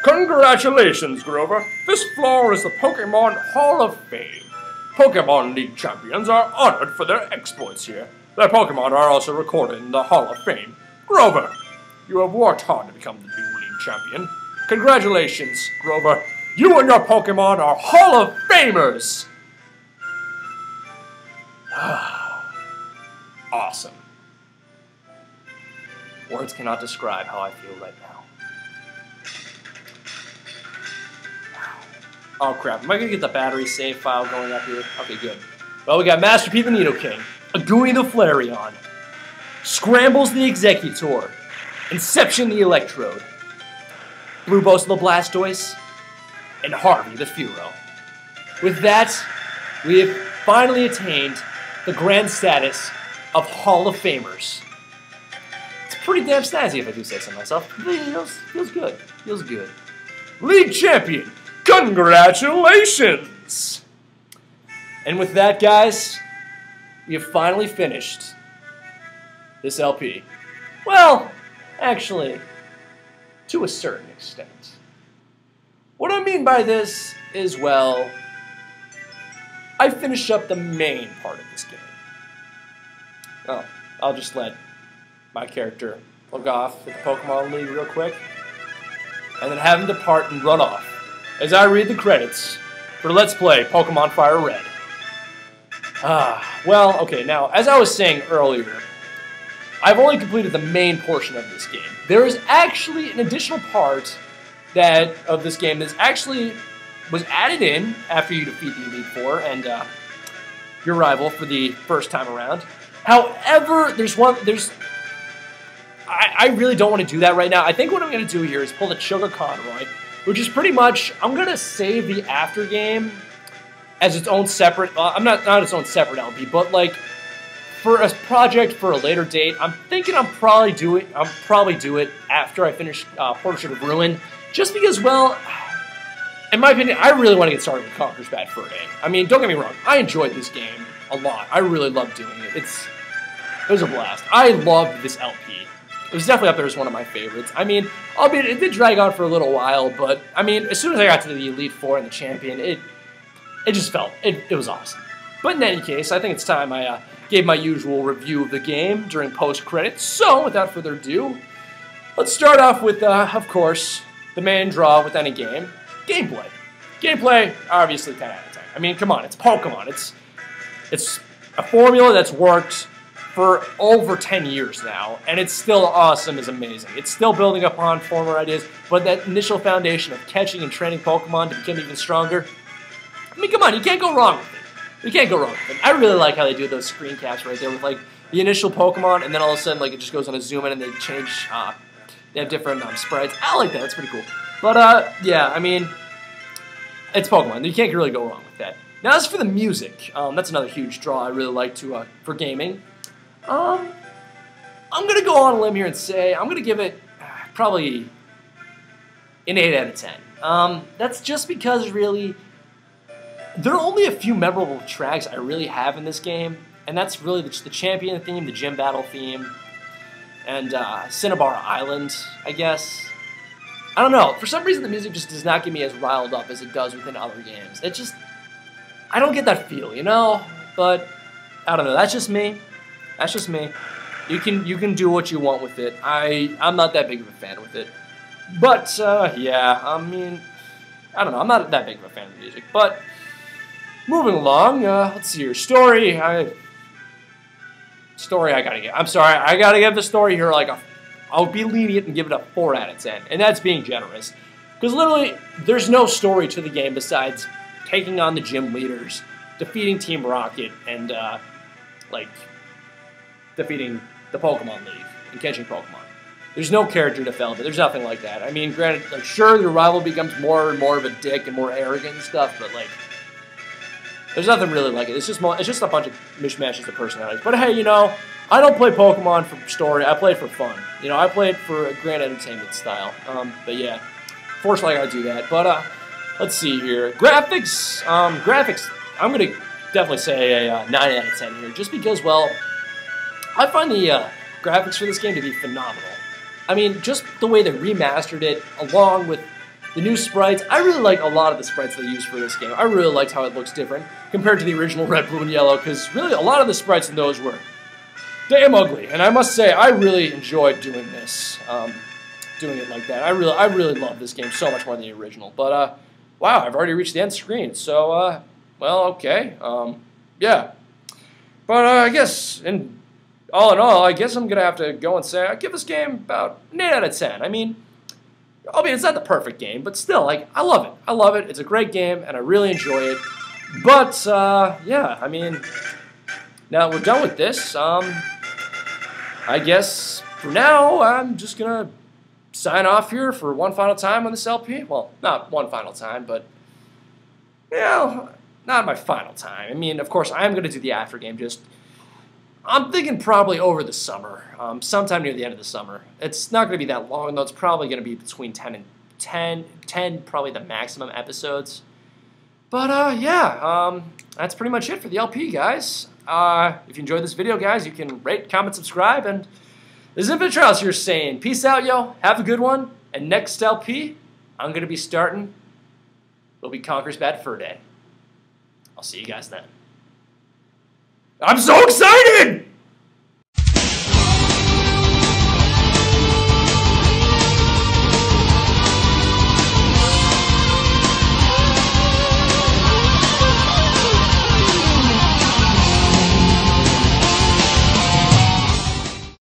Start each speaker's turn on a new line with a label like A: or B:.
A: Congratulations, Grover. This floor is the Pokemon Hall of Fame. Pokemon League champions are honored for their exploits here. Their Pokemon are also recorded in the Hall of Fame. Grover, you have worked hard to become the new League champion. Congratulations, Grover. You and your Pokemon are Hall of Famers! Awesome. Words cannot describe how I feel right now. Oh crap, am I gonna get the battery save file going up here? Okay, good. Well, we got Master P the Nidoking, Agui the Flareon, Scrambles the Executor, Inception the Electrode, Bluebos the Blastoise, and Harvey the Furo. With that, we have finally attained the grand status of Hall of Famers. It's pretty damn snazzy if I do say so myself. It feels good. Feels good. League Champion! Congratulations! And with that, guys, we have finally finished this LP. Well, actually, to a certain extent. What I mean by this is, well, I finished up the main part of this game. Oh, I'll just let my character log off with the Pokemon League real quick, and then have him depart and run off as I read the credits for Let's Play Pokemon FireRed. Well, okay, now, as I was saying earlier, I've only completed the main portion of this game. There is actually an additional part of this game that actually was added in after you defeat the Elite Four and your rival for the first time around. However, I really don't want to do that right now. I think what I'm going to do here is pull the Sugar Conroy, which is pretty much, I'm going to save the after game as its own separate, not its own separate LP, but like for a project for a later date. I'm thinking I'll probably do it after I finish Portrait of Ruin, just because, well, in my opinion, I really want to get started with Conker's Bad Fur Day. I mean, don't get me wrong, I enjoyed this game a lot. I really loved doing it. It was a blast. I loved this LP. It was definitely up there as one of my favorites. I mean, albeit it did drag on for a little while, but I mean, as soon as I got to the Elite Four and the Champion, it just felt, it was awesome. But in any case, I think it's time I gave my usual review of the game during post-credits. So, without further ado, let's start off with, of course, the main draw with any game, gameplay. Gameplay, obviously 10 out of 10. I mean, come on, it's Pokemon. It's a formula that's worked for over 10 years now, and it's still awesome, it's amazing. It's still building upon former ideas, but that initial foundation of catching and training Pokemon to become even stronger, I mean, come on, you can't go wrong with it. You can't go wrong with it. I really like how they do those screen caps right there with, like, the initial Pokemon, and then all of a sudden, like, it just goes on a zoom in and they change, they have different sprites. I like that, it's pretty cool. But, yeah, I mean, it's Pokemon. You can't really go wrong with that. Now, as for the music, that's another huge draw I really like for gaming. I'm going to go on a limb here and say I'm going to give it probably an 8 out of 10. That's just because, really, there are only a few memorable tracks I really have in this game, and that's really just the Champion theme, the Gym Battle theme, and Cinnabar Island, I guess. I don't know. For some reason, the music just does not get me as riled up as it does within other games. It just, I don't get that feel, you know? But, I don't know. That's just me. That's just me. You can do what you want with it. I'm not that big of a fan with it. But, yeah, I mean, I don't know. I'm not that big of a fan of the music. But, moving along, let's see here. Story, I gotta give. I'm sorry, I gotta give the story here like I'll be lenient and give it a 4 out of 10. And that's being generous. Because literally, there's no story to the game besides taking on the gym leaders, defeating Team Rocket, and, like, defeating the Pokemon League and catching Pokemon. There's no character development. There's nothing like that. I mean, granted, like, sure, your rival becomes more and more of a dick and more arrogant and stuff, but, like, there's nothing really like it. It's just a bunch of mishmashes of personalities. But hey, you know, I don't play Pokemon for story. I play it for fun. You know, I play it for a grand entertainment style. But yeah, fortunately I gotta do that. But let's see here. Graphics. Graphics. I'm gonna definitely say a 9 out of 10 here, just because, well, I find the graphics for this game to be phenomenal. I mean, just the way they remastered it, along with the new sprites. I really like a lot of the sprites they used for this game. I really liked how it looks different compared to the original Red, Blue, and Yellow, because really a lot of the sprites in those were damn ugly. And I must say, I really enjoyed doing this, doing it like that. I really love this game so much more than the original. But wow, I've already reached the end screen. So well, okay, yeah. But I guess all in all, I guess I'm gonna have to go and say I give this game about an 8 out of 10. I mean, it's not the perfect game, but still, like, I love it. I love it. It's a great game, and I really enjoy it. But yeah, I mean, now we're done with this. I guess for now, I'm just gonna sign off here for one final time on this LP. Well, not one final time, but not my final time. I mean, of course, I am gonna do the after game. I'm thinking probably over the summer, sometime near the end of the summer. It's not going to be that long, though. It's probably going to be between 10, probably the maximum episodes. But, yeah, that's pretty much it for the LP, guys. If you enjoyed this video, guys, you can rate, comment, subscribe, and this is Infinitetrials here saying, peace out, yo, have a good one, and next LP, I'm going to be starting, will be Conker's Bad Fur Day. I'll see you guys then. I'm so excited!